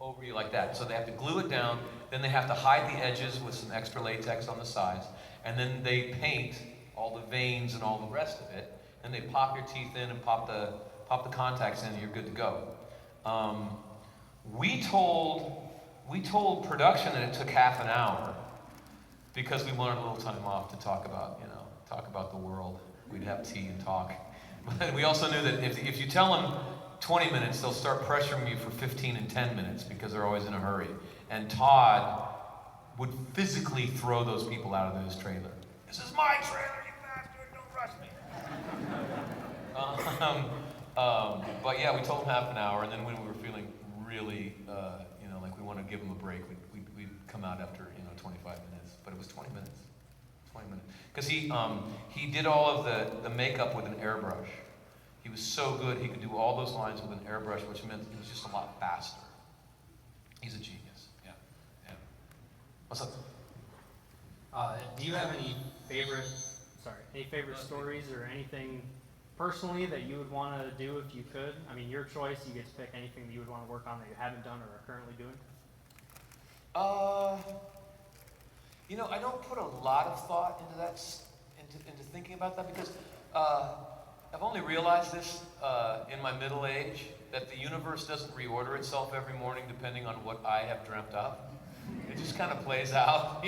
over you like that. So they have to glue it down, then they have to hide the edges with some extra latex on the sides, and then they paint all the veins and all the rest of it, and they pop your teeth in and pop the contacts in, and you're good to go. Um, we told production that it took half an hour because we wanted a little time off to talk about the world. We'd have tea and talk. But we also knew that if you tell them 20 minutes, they'll start pressuring you for 15 and 10 minutes because they're always in a hurry. And Todd would physically throw those people out of his trailer. This is my trailer, you bastard, don't rush me. But yeah, we told him half an hour, and then when we were feeling really, like we wanted to give him a break, we'd come out after, 25 minutes. But it was 20 minutes. 20 minutes. Because he did all of the makeup with an airbrush. He was so good, he could do all those lines with an airbrush, which meant it was just a lot faster. He's a genius. Yeah. What's up? Do you have any favorite stories or anything personally that you would want to do if you could? I mean, your choice, you get to pick anything that you would want to work on that you haven't done or are currently doing. I don't put a lot of thought into that, into thinking about that, because I've only realized this in my middle age, that the universe doesn't reorder itself every morning depending on what I have dreamt up. It just kind of plays out,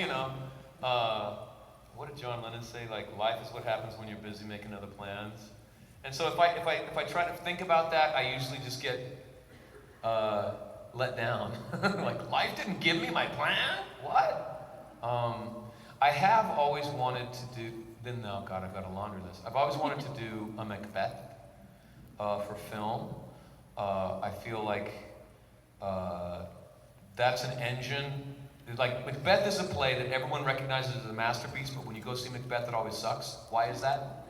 What did John Lennon say? Like, life is what happens when you're busy making other plans. And so if I try to think about that, I usually just get let down. Like, life didn't give me my plan? What? I have always wanted to do, I've got a laundry list. I've always wanted to do a Macbeth for film. I feel like that's an engine. Like, Macbeth is a play that everyone recognizes as a masterpiece, but when you go see Macbeth, it always sucks. Why is that?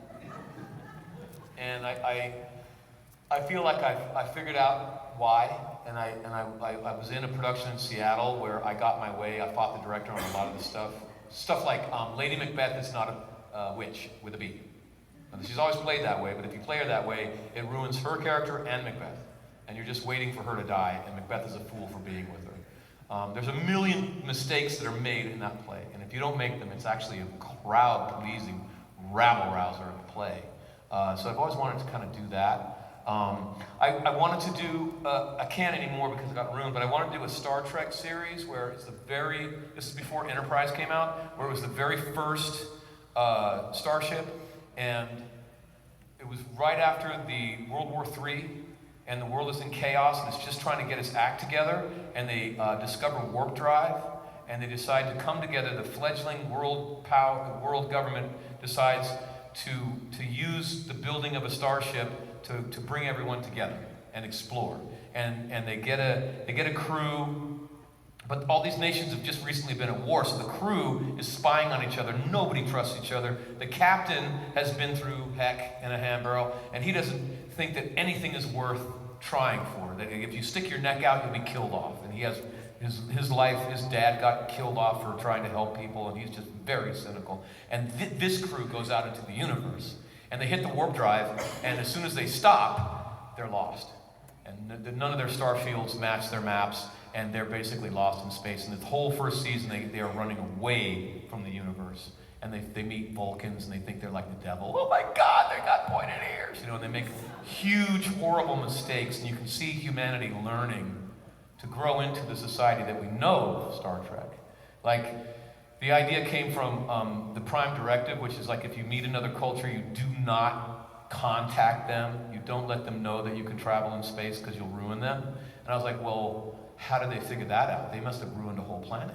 And I feel like I figured out why, and I was in a production in Seattle where I got my way. I fought the director on a lot of the stuff like Lady Macbeth is not a witch with a B. And she's always played that way, but if you play her that way, it ruins her character and Macbeth, and you're just waiting for her to die, and Macbeth is a fool for being with her. There's a million mistakes that are made in that play, and if you don't make them, it's actually a crowd-pleasing rabble-rouser of a play. So I've always wanted to kind of do that. I wanted to do, I can't anymore because it got ruined, but I wanted to do a Star Trek series where it's this is before Enterprise came out, where it was the very first starship, and it was right after the World War III, and the world is in chaos, and it's just trying to get its act together, and they discover warp drive, and they decide to come together. The fledgling world government decides to use the building of a starship to bring everyone together and explore. And they get a crew, but all these nations have just recently been at war, so the crew is spying on each other. Nobody trusts each other. The captain has been through heck in a hand barrel, and he doesn't think that anything is worth trying for. That if you stick your neck out, you'll be killed off. And he has his life, his dad got killed off for trying to help people, and he's just very cynical. And this crew goes out into the universe, and they hit the warp drive, and as soon as they stop, they're lost. And none of their star fields match their maps, and they're basically lost in space. And the whole first season, they are running away from the universe. And they meet Vulcans, and they think they're like the devil. Oh my God, they got pointed ears. And they make huge, horrible mistakes, and you can see humanity learning to grow into the society that we know of Star Trek. Like, the idea came from the Prime Directive, which is like, if you meet another culture, you do not contact them. You don't let them know that you can travel in space because you'll ruin them. And I was like, well, how did they figure that out? They must have ruined a whole planet.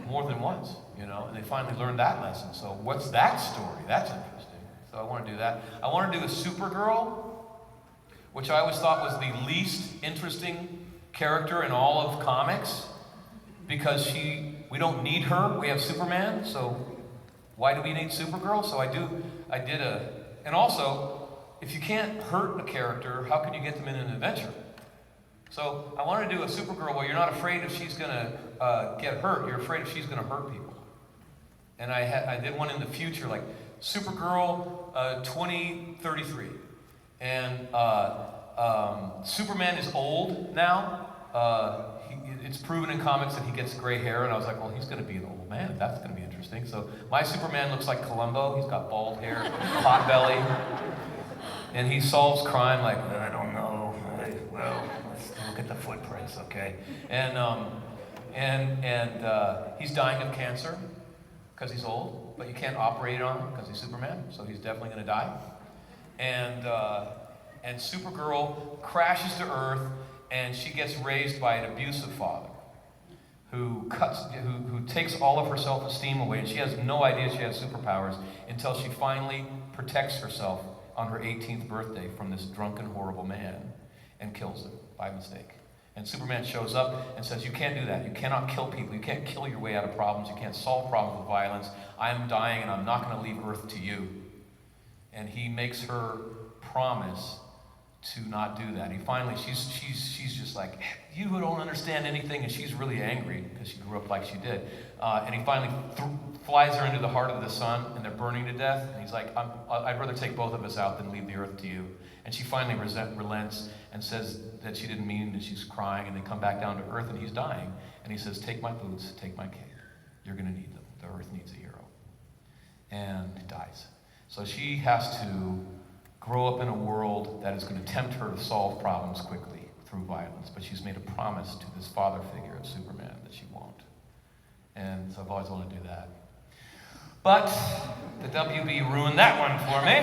More than once, and they finally learned that lesson. So what's that story? That's interesting. So I want to do that. I want to do a Supergirl, which I always thought was the least interesting character in all of comics, because we don't need her. We have Superman, so why do we need Supergirl? So and also, if you can't hurt a character, how can you get them in an adventure? So I want to do a Supergirl where you're not afraid if she's going to get hurt, you're afraid if she's going to hurt people. And I did one in the future, like Supergirl 2033. And Superman is old now, it's proven in comics that he gets gray hair, and I was like, well, he's going to be an old man. That's going to be interesting. So my Superman looks like Columbo. He's got bald hair, pot belly, and he solves crime like, I don't know. Well, let's look at the footprints, okay? And he's dying of cancer because he's old, but you can't operate on him because he's Superman, so he's definitely going to die. And Supergirl crashes to Earth, and she gets raised by an abusive father who takes all of her self-esteem away, and she has no idea she has superpowers until she finally protects herself on her 18th birthday from this drunken, horrible man and kills him by mistake. And Superman shows up and says, you can't do that. You cannot kill people. You can't kill your way out of problems. You can't solve problems with violence. I am dying, and I'm not going to leave Earth to you. And he makes her promise to not do that. He finally, she's just like, you don't understand anything, and she's really angry because she grew up like she did. And he finally flies her into the heart of the sun, and they're burning to death. And he's like, I'd rather take both of us out than leave the Earth to you. And she finally relents and says that she didn't mean, and she's crying, and they come back down to Earth, and he's dying. And he says, take my boots, take my cape. You're going to need them. The Earth needs a hero. And he dies. So she has to grow up in a world that is going to tempt her to solve problems quickly through violence. But she's made a promise to this father figure of Superman that she won't. And so I've always wanted to do that. But the WB ruined that one for me.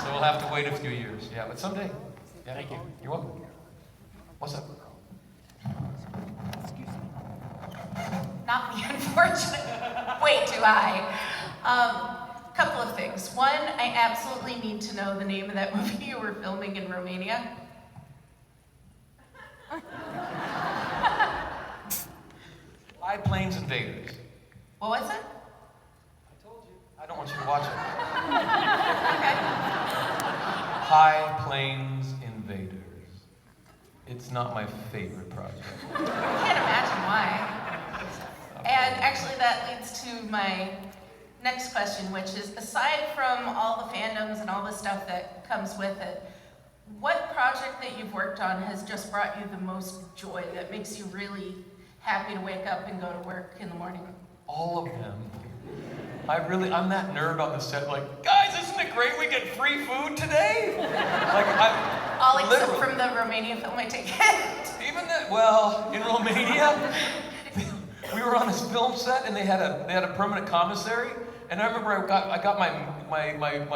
So we'll have to wait a few years. Yeah, but someday. Yeah. Thank you. You're welcome. What's up? Not me, unfortunately. Way too high. Couple of things. One, I absolutely need to know the name of that movie you were filming in Romania. High Plains Invaders. What was it? I told you. I don't want you to watch it. Okay. High Plains Invaders. It's not my favorite project. I can't imagine why. And actually that leads to my next question, which is, aside from all the fandoms and all the stuff that comes with it, what project that you've worked on has just brought you the most joy, that makes you really happy to wake up and go to work in the morning? All of them. I'm that nerd on the set, like, guys, isn't it great we get free food today? All except from the Romania film, I take it. Even that, well, in Romania, we were on this film set, and they had a permanent commissary. And I remember I got my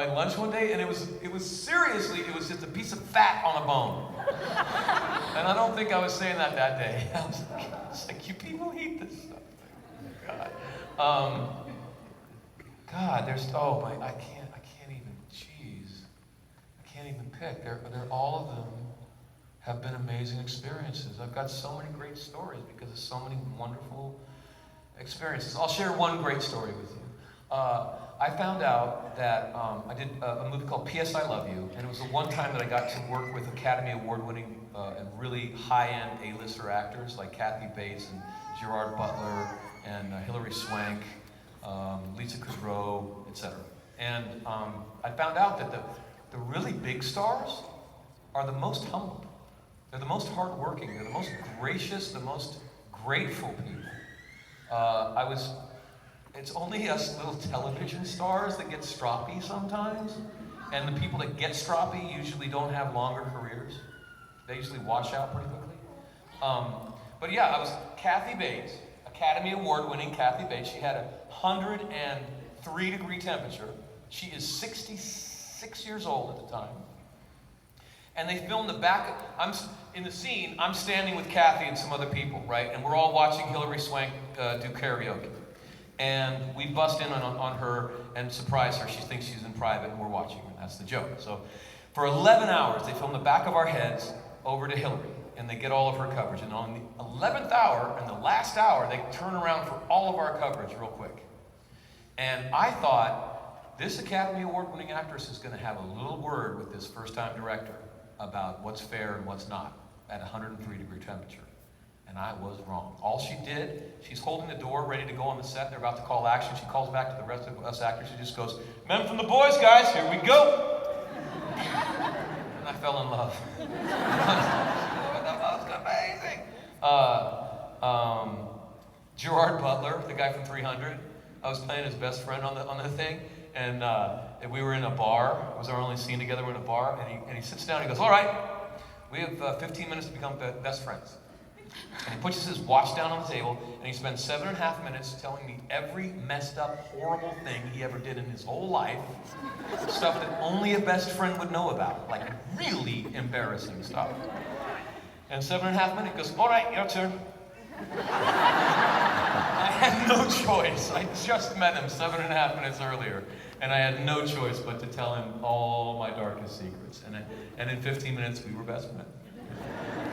lunch one day, and it was just a piece of fat on a bone. And I don't think I was saying that day. I was like, you people eat this stuff. God, I can't even pick. They're all of them have been amazing experiences. I've got so many great stories because of so many wonderful experiences. I'll share one great story with you. I found out that I did a movie called P.S. I Love You, and it was the one time that I got to work with Academy Award-winning and really high-end A-lister actors like Kathy Bates and Gerard Butler and Hilary Swank, Lisa Kudrow, etc. And I found out that the really big stars are the most humble. They're the most hardworking. They're the most gracious, the most grateful people. It's only us little television stars that get stroppy sometimes, and the people that get stroppy usually don't have longer careers. They usually wash out pretty quickly. But yeah, I was Kathy Bates, Academy Award-winning Kathy Bates. She had a 103-degree temperature. She is 66 years old at the time. And they filmed the back. In the scene, I'm standing with Kathy and some other people, right? And we're all watching Hilary Swank do karaoke. And we bust in on her and surprise her. She thinks she's in private, and we're watching her. That's the joke. So for 11 hours, they film the back of our heads over to Hilary, and they get all of her coverage. And on the 11th hour and the last hour, they turn around for all of our coverage real quick. And I thought, this Academy Award-winning actress is going to have a little word with this first-time director about what's fair and what's not at 103-degree temperature. And I was wrong. All she did, she's holding the door ready to go on the set. They're about to call action. She calls back to the rest of us actors. She just goes, "Men from the boys, guys, here we go." And I fell in love. That was gonna be guy from 300. I was playing his best friend on the thing, and we were in a bar. It was our only scene together. We're in a bar, and he sits down and he goes, "All right, we have 15 minutes to become best friends." And he puts his watch down on the table, and he spends 7.5 minutes telling me every messed up, horrible thing he ever did in his whole life. Stuff that only a best friend would know about. Like really embarrassing stuff. And 7.5 minutes goes, "All right, your turn." I had no choice. I just met him 7.5 minutes earlier, and I had no choice but to tell him all my darkest secrets. And in 15 minutes, we were best friends.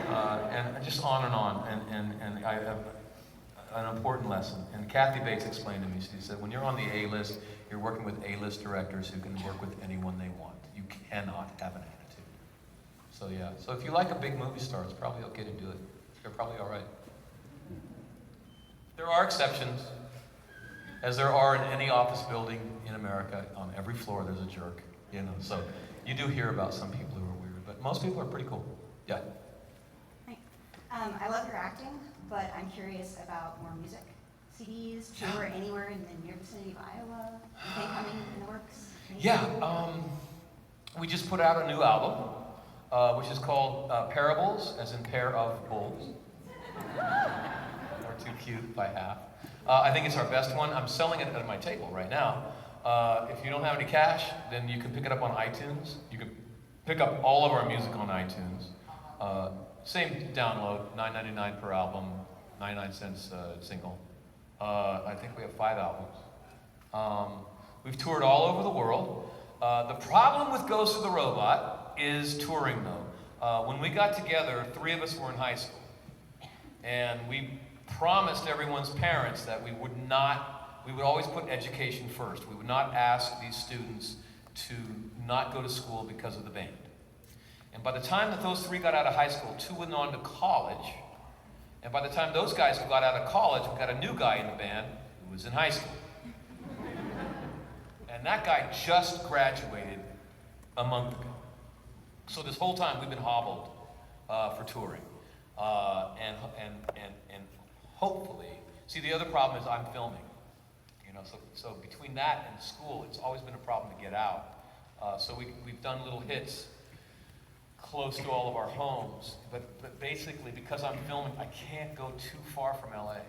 And just on, and I have an important lesson. And Kathy Bates explained to me, she said, when you're on the A-list, you're working with A-list directors who can work with anyone they want. You cannot have an attitude. So yeah, so if you like a big movie star, it's probably okay to do it. You're probably all right. There are exceptions, as there are in any office building in America. On every floor, there's a jerk, you know. So you do hear about some people who are weird, but most people are pretty cool. Yeah. I love your acting, but I'm curious about more music. CDs, tour anywhere in the near vicinity of Iowa? Anything coming in the works? Yeah, we just put out a new album, which is called Parables, as in pair of bulls. Or too cute by half. I think it's our best one. I'm selling it at my table right now. If you don't have any cash, then you can pick it up on iTunes. You can pick up all of our music on iTunes. Same download, $9.99 per album, 99 cents single. I think we have 5 albums. We've toured all over the world. The problem with Ghost of the Robot is touring, though. When we got together, 3 of us were in high school. And we promised everyone's parents that we would always put education first. We would not ask these students to not go to school because of the band. And by the time that those 3 got out of high school, 2 went on to college. And by the time those guys got out of college, we got a new guy in the band who was in high school. And that guy just graduated a month ago. So this whole time we've been hobbled for touring. And hopefully, see, the other problem is I'm filming. You know, so between that and school, it's always been a problem to get out. So we've done little hits close to all of our homes, but basically because I'm filming, I can't go too far from LA.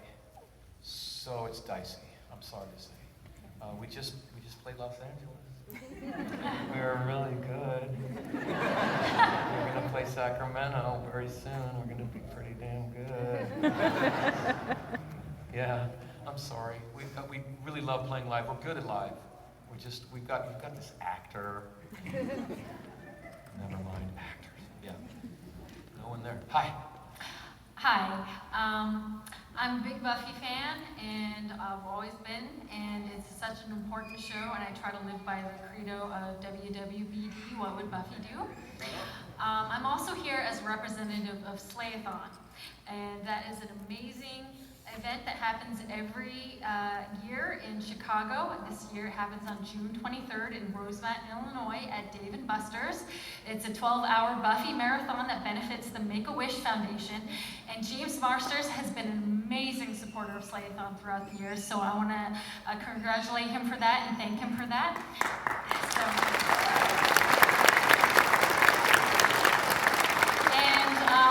So it's dicey, I'm sorry to say. We just played Los Angeles. We were really good. We're gonna play Sacramento very soon. We're gonna be pretty damn good. Yeah, I'm sorry. We really love playing live. We're good at live. We've got this actor. Never mind, actors. Yeah. No one there. Hi. Hi. I'm a big Buffy fan, and I've always been, and it's such an important show, and I try to live by the credo of WWBD, what would Buffy do? I'm also here as a representative of Slayathon, and that is an amazing event that happens every year in Chicago. This year it happens on June 23rd in Rosemont, Illinois at Dave & Buster's. It's a 12-hour Buffy marathon that benefits the Make-A-Wish Foundation. And James Marsters has been an amazing supporter of Slayathon throughout the years, so I want to congratulate him for that and thank him for that.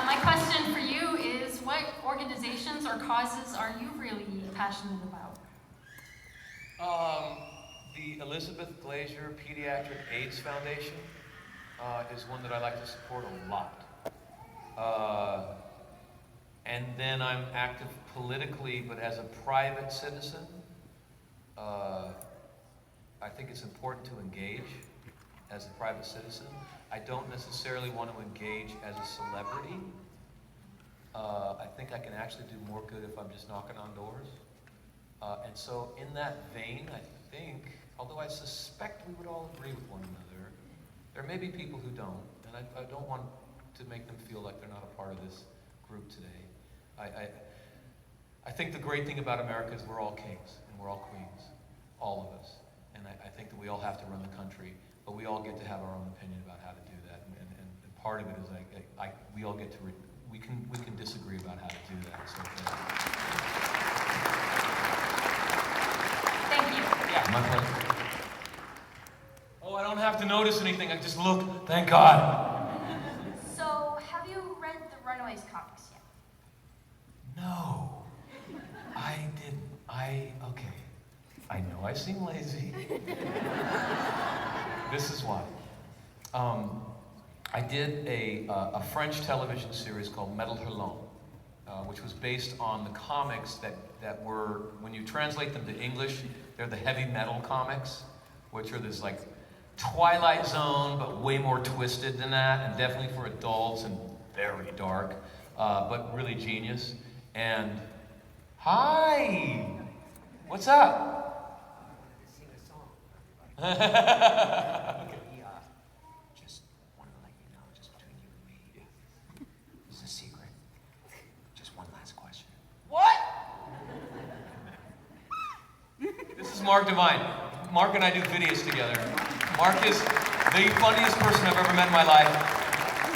My question for you is, what organizations or causes are you really passionate about? The Elizabeth Glazier Pediatric AIDS Foundation is one that I like to support a lot. And then I'm active politically, but as a private citizen. I think it's important to engage as a private citizen. I don't necessarily want to engage as a celebrity. I think I can actually do more good if I'm just knocking on doors. And so in that vein, I think, although I suspect we would all agree with one another, there may be people who don't, and I don't want to make them feel like they're not a part of this group today. I think the great thing about America is we're all kings and we're all queens, all of us. And I think that we all have to run the country, but we all get to have our own opinion about how to do that. And part of it is we all get to, we can disagree about how to do that. So, My pleasure. Oh, I don't have to notice anything. I just look. Thank God. So, have you read the Runaways comics yet? No, I didn't. Okay. I know I seem lazy. This is why. I did a French television series called Metal Hurlant, which was based on the comics that were, when you translate them to English, they're the heavy metal comics, which are this like Twilight Zone, but way more twisted than that, and definitely for adults and very dark, but really genius. And hi, what's up? Okay. Just wanted to let you know, just between you and me. This is a secret. Just one last question. What? This is Mark Devine. Mark and I do videos together. Mark is the funniest person I've ever met in my life.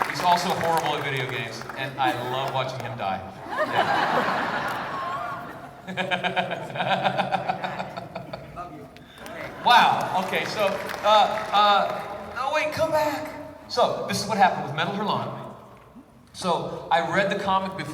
He's also horrible at video games, and I love watching him die. Wow, okay, so, oh wait, come back. So, this is what happened with Metal Hurlant. So, I read the comic before.